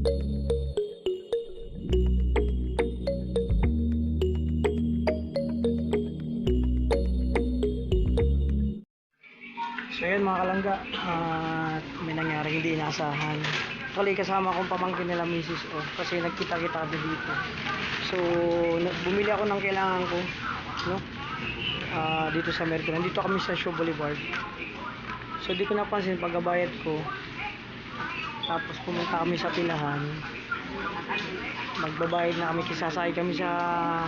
So yun mga kalangga, at may nangyari hindi inaasahan. Actually kasama akong pamangkin nila misis kasi nagkita-kita kami dito. So bumili ako ng kailangan ko, no? Dito sa Mercury. Nandito kami sa Shaw Boulevard. So di ko napansin pagbabayad ko. Tapos pumunta kami sa pilahan. Magbabayad na kami, kisasakay kami sa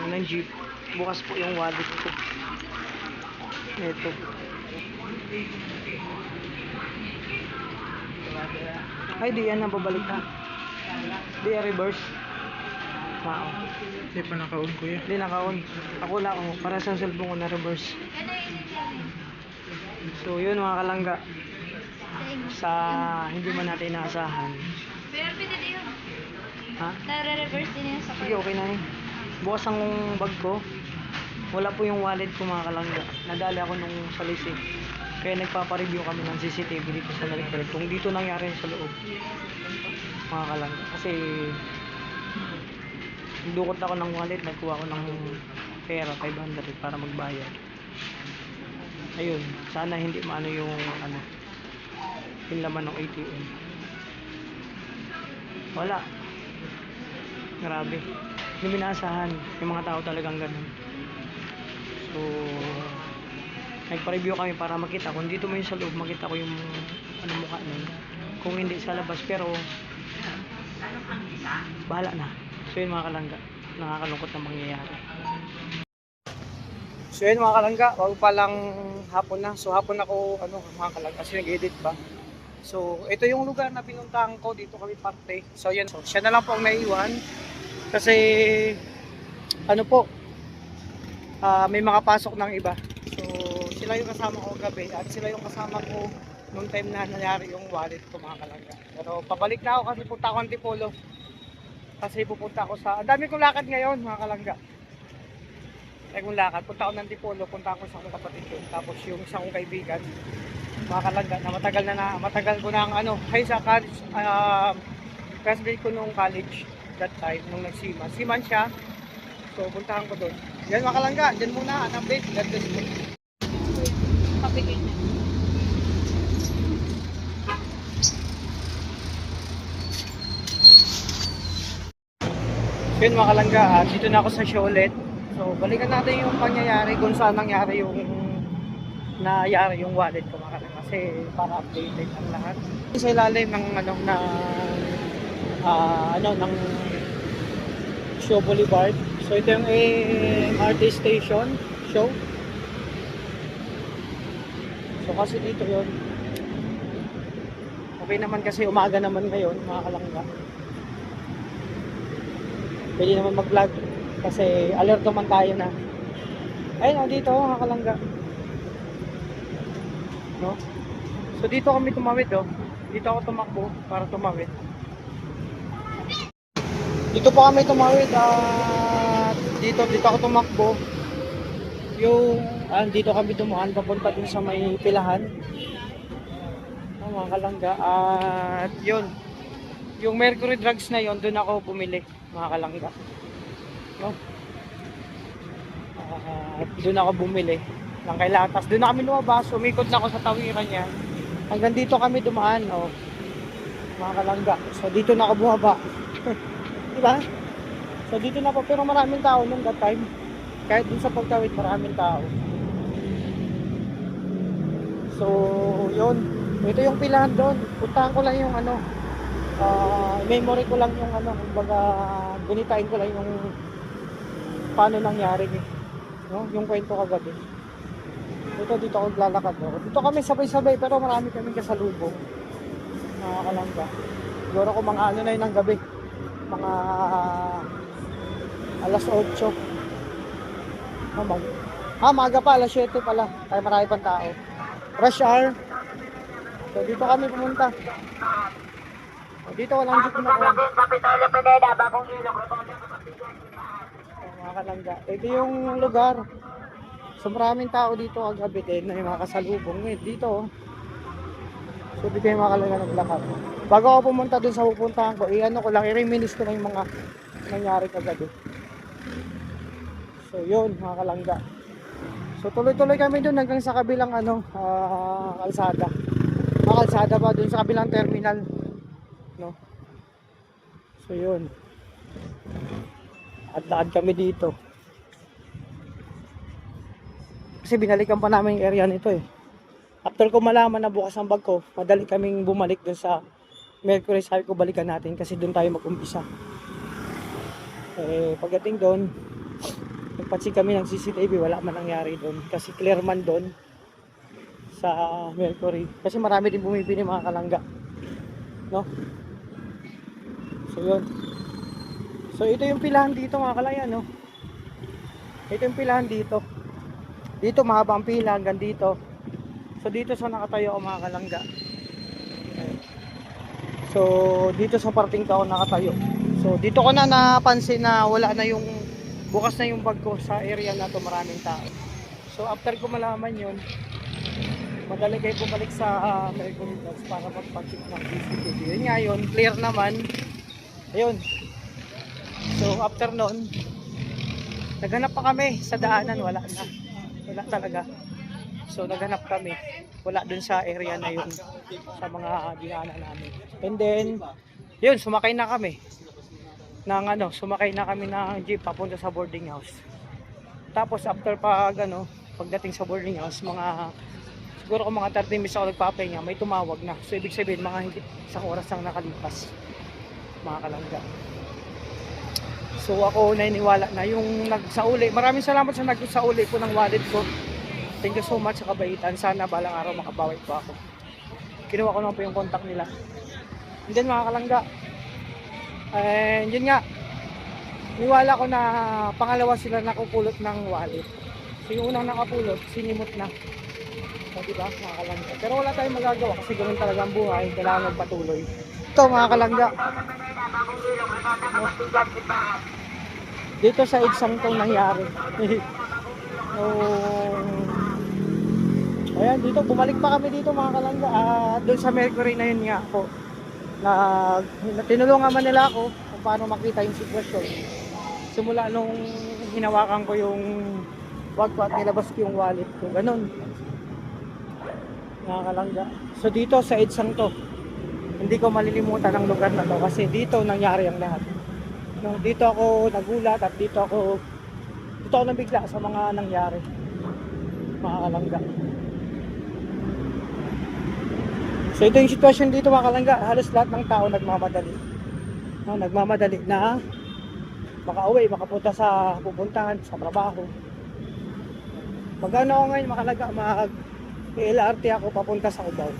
ng jeep. Bukas po yung wallet ko. Ito. Ay, di yan nababalik na. Di yan reverse. Wow. Hindi pa naka-on kuya. Di naka-on. Ako lang ako. Para sa cellphone ko na reverse. So yun mga kalangga. Sa hindi man natin inaasahan. Pero pwede din yun. Ha? Nare-reverse din yun sa Sige, okay na yun. Bukas ang bag ko. Wala po yung wallet ko mga kalangga. Nadali ako nung sa leasing. Kaya nagpapa-review kami ng CCTV dito sa Mercury. Kung dito nangyari sa loob. Mga kalangga. Kasi dukot ako ng wallet. Nagkuha ko ng pera 500 para magbayad. Ayun. Sana hindi maano yung yung laman ng ATM. Wala. Grabe. Hindi minaasahan. Yung mga tao talagang ganun. So nagpa-review kami para makita kung dito mo yung sa loob, makita ko yung mukha nun. Kung hindi sa labas, pero bahala na. So yun mga kalangga, nakakalungkot na mangyayari. So yun mga kalangga, wag pa lang hapon na. So hapon ako mga kalangga kasi nag-edit ba. So ito yung lugar na pinuntahan ko, dito kami parte. So yan, so, siya na lang po ang naiwan kasi may mga pasok ng iba. So sila yung kasama ko gabi at sila yung kasama ko nung time na nangyari yung wallet ko mga kalangga. Pero pabalik na ako kasi punta ako Antipolo. Kasi pupunta ako sa, ang dami kong lakad ngayon mga kalangga. Ay kong lakad, punta ako ng Antipolo, punta ako sa akong kapatid ko. Tapos yung isang kong kaibigan, mga kalangga, na matagal ko na ay sa college, classmate ko nung college that time, nung nagsiman siya. So puntahan ko doon. Yan mga kalangga, dyan muna, update, God bless po. Kapigay na. So yun mga kalangga, dito na ako sa show ulit. So balikan natin yung pangyayari kung saan nangyari yung wallet ko mga kalangga. Kasi para updated ang lahat. Sa ilalim ng ng Shaw Boulevard. So ito yung MRT station show. So kasi dito yun. Okay naman kasi umaga naman ngayon mga kalangga. Pwede naman mag-vlog kasi alert naman tayo na. Ayun dito mga kalangga. No? So dito kami tumawid Dito ako tumakbo para tumawid. Dito po kami tumawid at dito ako tumakbo. Yung dito kami dumaan papunta din sa may pilahan. Mga kalangga at yun. Yung Mercury Drugs na yon, doon ako bumili mga kalangga. No? Doon ako bumili ng kailangan. Tapos doon na kami lumabas, umikot na ako sa tawiran niya. Hanggang dito kami dumaan, mga kalangga. So dito na ako bumaba. Diba? So dito na po, pero maraming tao nung that time. Kahit dun sa pagtawid, maraming tao. So yun, ito yung pilahan doon. Puntahan ko lang yung memory ko lang yung kumbaga bunitain ko lang yung paano nangyari no? Yung kwento kagabi. Dito ako lalakad. Dito kami sabay-sabay pero marami kaming kasalubong. Mga kalangga. Siguro ko mga na yun ng gabi. Mga alas 8. Maaga pa, alas 7 pala. Kaya marami pang tao. Rush hour. So dito kami pumunta. Dito walang jeep na kuwan. Mga kalangga. Ito yung lugar. So maraming tao dito kagabi din na yung mga kasalubong. Dito So di kayo makalala naglakad. Bago ako pumunta dun sa pupuntahan ko, ano ko lang, i-reminis ko na yung mga nangyari kagabi. So yun mga kalangga. So tuloy-tuloy kami dun hanggang sa kabilang kalsada. Kalsada ba dun sa kabilang terminal, no? So yun. At lakad kami dito. Kasi binalikan pa namin yung area nito eh. After ko malaman na bukas ang bag ko, madali kaming bumalik dun sa Mercury. Sabi ko balikan natin kasi dun tayo mag-umpisa. Eh pagdating doon, nagpansin kami ng CCTV, wala man nangyari doon. Kasi clear man doon sa Mercury. Kasi marami din bumibili mga kalangga, no? So yun. So ito yung pilahan dito mga kalaya, no? Ito yung pilahan dito. Dito mahaba ang pila hanggang dito. So dito sa nakatayo ako mga kalangga. So dito sa parting to ako nakatayo. So dito ko na napansin na wala na yung, bukas na yung bag ko sa area na to, maraming tao. So after ko malaman yun, madali kayo bumalik sa Mercury Dogs para magpag-check ng CCTV. Yun nga yun, clear naman. Ayun. So after nun, naghanap pa kami sa daanan, wala na. Wala talaga. So naghanap kami, wala dun sa area na yun, sa mga dinaanan namin. And then yun, sumakay na kami ng jeep papunta sa boarding house. Tapos after pagdating sa boarding house, siguro kung mga 30 minutes ako nagpapahinga, may tumawag na. So ibig sabihin mga higit isang oras lang nakalipas mga kalangga. So ako naniniwala na yung nagsauli. Maraming salamat sa nagsauli po ng wallet ko. Thank you so much sa kabaitan. Sana balang araw makabawi po ako. Kinuha ko naman po yung contact nila. And then mga kalangga, and yun nga, niwala ko na pangalawa sila nakupulot ng wallet. So yung unang nakapulot, sinimot na. So diba mga kalangga. Pero wala tayong magagawa kasi ganoon talaga ang buhay. Kailangan magpatuloy. Ito mga kalangga, dito sa idsang itong nangyari. So, ayan, dito bumalik pa kami dito mga kalangga. Doon sa Mercury na yun nga ako, tinulungan man nila ako kung paano makita yung sitwasyon. Simula nung hinawakan ko yung wag ko at nilabas ko yung wallet ko, ganun mga kalangga. So dito sa idsang to, hindi ko malilimutan ang lugar na to kasi dito nangyari ang lahat. No, dito ako nagulat at dito ako nabigla sa mga nangyari mga kalangga. So ito yung sitwasyon dito mga kalangga. Halos lahat ng tao nagmamadali, no, nagmamadali na makauwi, makapunta sa pupuntahan sa trabaho. Magano ako ngayon mga kalangga, mag-LRT ako papunta sa Cubao.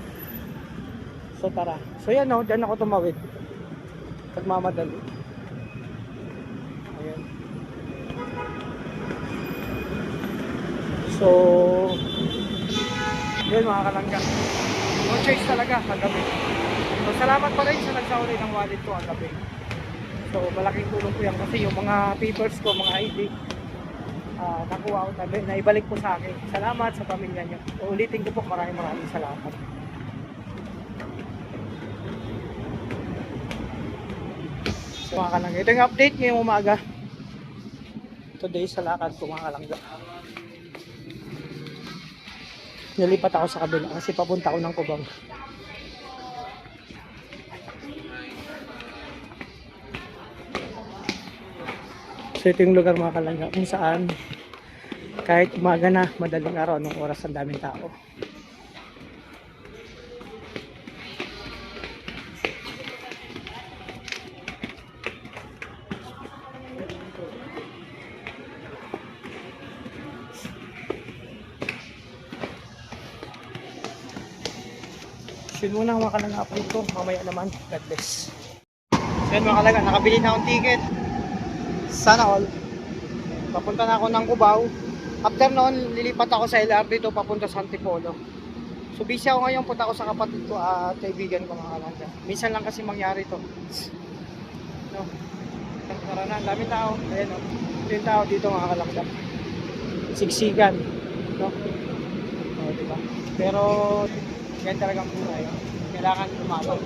So tara. So yan, no, dyan ako tumawid. Nagmamadali. Ayan. So yun mga kalangga, no choice talaga kagabi. So salamat pa rin sa nagsauli ng wallet ko kagabi. So malaking tulong ko yan kasi yung mga papers ko, mga ID, nakuha ko tabi, naibalik po sa akin. Salamat sa pamilya nyo. Ulitin ko po, maraming salamat. So mga kalangga, ito yung update ngayong umaga. Today sa lakad ko mga kalangga. Nilipat ako sa kabila kasi papunta ako ng Cubao. So ito yung lugar mga kalangga kung saan kahit umaga na, madaling araw, anong oras, ang daming tao. Yun muna ang mga kalangga update ko. Mamaya naman, God bless. So yun mga kalangga, nakabili na akong ticket. Sana all. Papunta na ako ng Cubao. After noon, lilipat ako sa LRT dito papunta sa Antipolo. So busy ako ngayon, punta ako sa kapatid ko at kaibigan ko mga kalangga. Minsan lang kasi mangyari to. No. Tara na, dami tao. Ayan o. Ito yung tao dito mga kalangga. Siksikan. No. O, diba? Pero yan talagang buhay. Kailangan lumaban.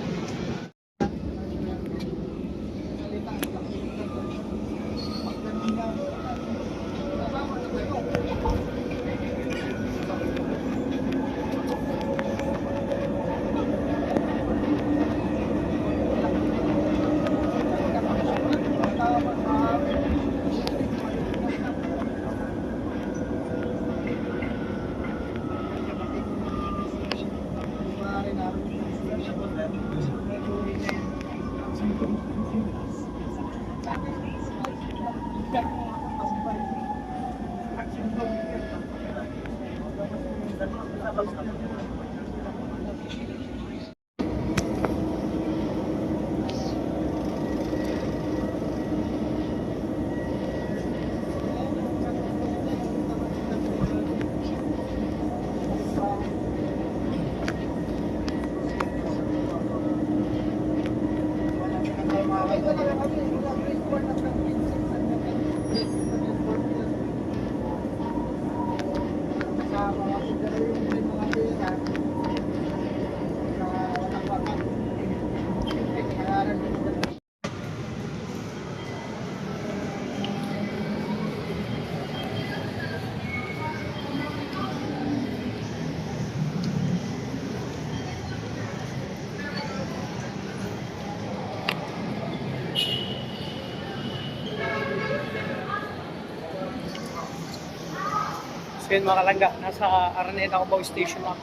So yun mga kalangga, nasa Araneta Cubao Station ako.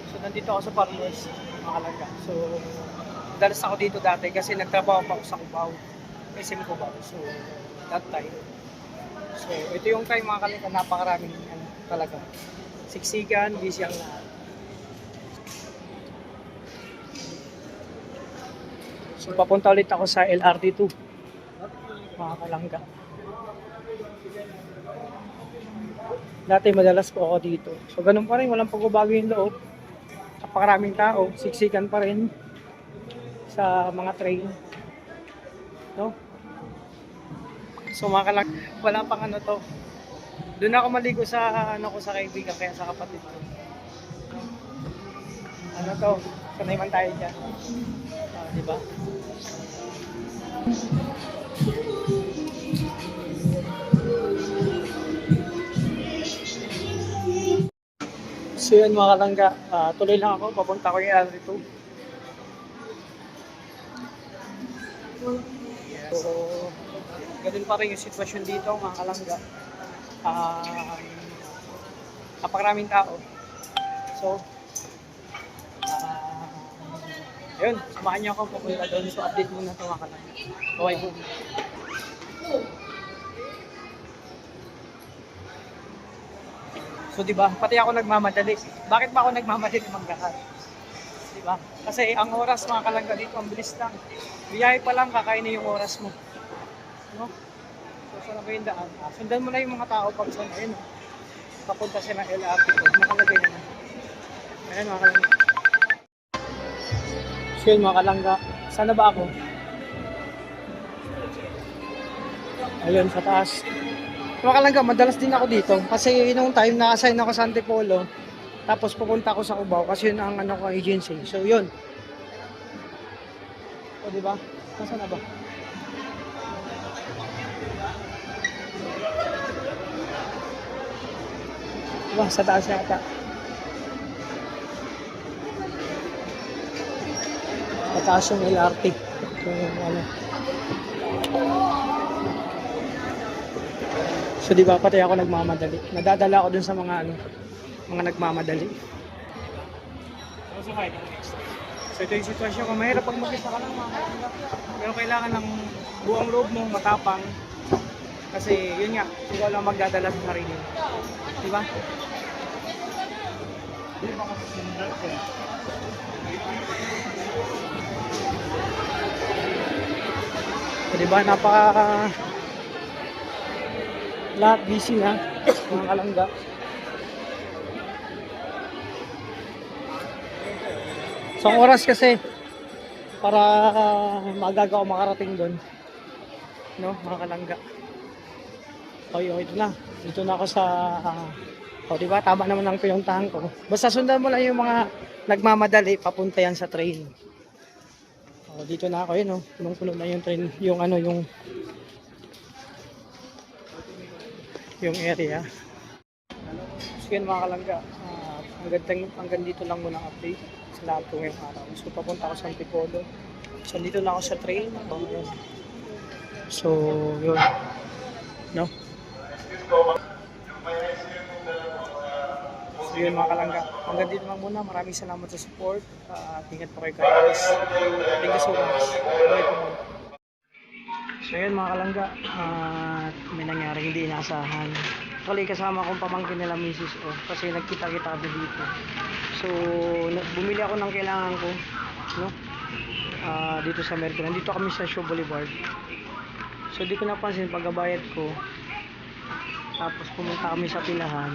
So nandito ako sa Farmers, mga kalangga. So dalas ako dito dati kasi nagtrabaho pa ako sa Cubao, SM Cubao. So that time. So ito yung time mga kalangga, napakaraming talaga. Siksikan, busy ang lahat. So papunta ulit ako sa LRT2, mga kalangga. Dati madalas po ako dito. So ganun pa rin, walang pagbabago yung loob. Napakaraming tao, siksikan pa rin sa mga train. No? So mga kalang, wala pang ano to. Doon ako maligo sa ano ko sa kaibigan, kaya sa kapatid ko. Ano to? Sanay man tayo dyan. Di ba? So yun mga kalangga, tuloy lang ako, papunta ko yung LRT2. So, ganun pa rin yung sitwasyon dito mga kalangga. Napakaraming tao. So, ayun, samahan niyo ako pupunta doon. So, update muna ito mga kalangga. Okay po. So, di ba? Pati ako nagmamadali. Bakit ba ako nagmamadali maglakad? Di ba? Kasi ang oras mga kalangga dito, ang bilis lang. Biyahe pa lang, kakain na yung oras mo. No? So, saan ba yung daan? Sundan mo na yung mga tao pag saan. Ayun, papunta siya ng LRT ko. Nakalagay naman. Ayun mga kalangga. So, yun mga kalangga. Saan na ba ako? Ayun, sa taas. Mga kalangga, madalas din ako dito kasi nung time na-assign ako sa Antipolo tapos pupunta ako sa Cubao kasi yun ang ano ko agency. So yun. O diba? Nasaan na ba? Diba? Sa taas yata. Sa taas yung LRT. Yung ano. So di ba pati ako nagmamadali. Nadadala ako dun sa mga ano, mga nagmamadali. So ito yung sitwasyon ko. Mahirap pag mag-isa ka lang mga kalangga. Pero kailangan ng buong loob mo, matapang. Kasi yun nga, ikaw lang magdadala sa sarili. Di ba? So di ba napaka lahat busy na mga kalangga. So ang oras kasi para magaga ako makarating doon, no mga kalangga. Okay, ito na. Dito na ako sa O, di ba? Tama naman ang pinuntahan ko. Basta sundan mo lang yung mga nagmamadali, papunta yan sa train. O, dito na ako, yun, o. Punong-puno na yung train, yung ano, yung area. So, yun mga kalangga. Hanggang dito lang muna ang update sa lahat ko ngayong araw. So, papunta ako sa Antipolo. So, dito na ako sa train. O, yun. So, yun. No? So yun mga kalangga, hanggang dito lang muna. Maraming salamat sa support. Ingat po kayo guys. Thank you so much. Bye po. So yun mga kalangga, may nangyari hindi inaasahan. Actually kasama akong pamangkin nila misis kasi nagkita-kita kami dito. So bumili ako ng kailangan ko, no? Dito sa Mercury. Nandito kami sa Shaw Boulevard. So di ko napansin pagbabayad ko. Tapos pumunta kami sa pilahan.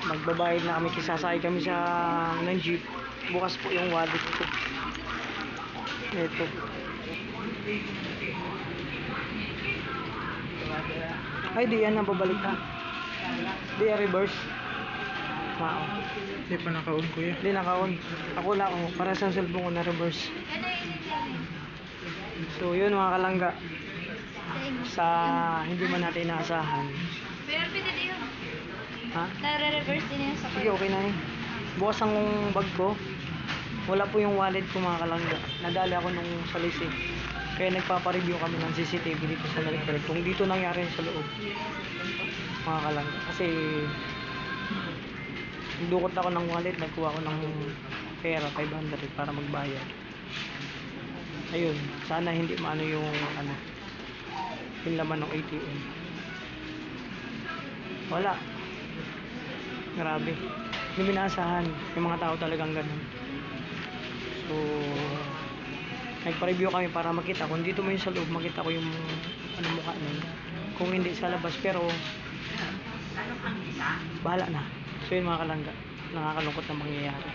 Magbabayad na kami, kisasakay kami ng jeep. Bukas po yung wallet ko. Ito. Ay, di yan, nababalik ka. Di yan, reverse. Mao. Hindi pa naka-on kuya. Di naka-on. Ako lang, para sa cellphone ko na reverse. So, yun mga kalangga. Sa hindi man natin inaasahan. Pero pwede din yun. Ha? Nare-reverse din yung sakay. Sige, okay na yun. Bukas ang bag ko. Wala po yung wallet ko mga kalangga. Nadali ako nung sa Lisi. Kaya nagpapareview kami ng CCTV dito sa Mercury. Kung dito nangyari sa loob. Mga kalangga. Kasi dukot ako ng wallet. Nagkuha ko ng pera 500 para magbayad. Ayun. Sana hindi maano yung yung laman ng ATM. Wala. Grabe. Hindi minaasahan. Yung mga tao talagang ganun. So, nagpa-review kami para makita. Kung dito mo yung sa loob, makita ko yung mukha niya. Kung hindi sa labas, pero bahala na. So yun mga kalangga. Nakakalungkot na mangyayari.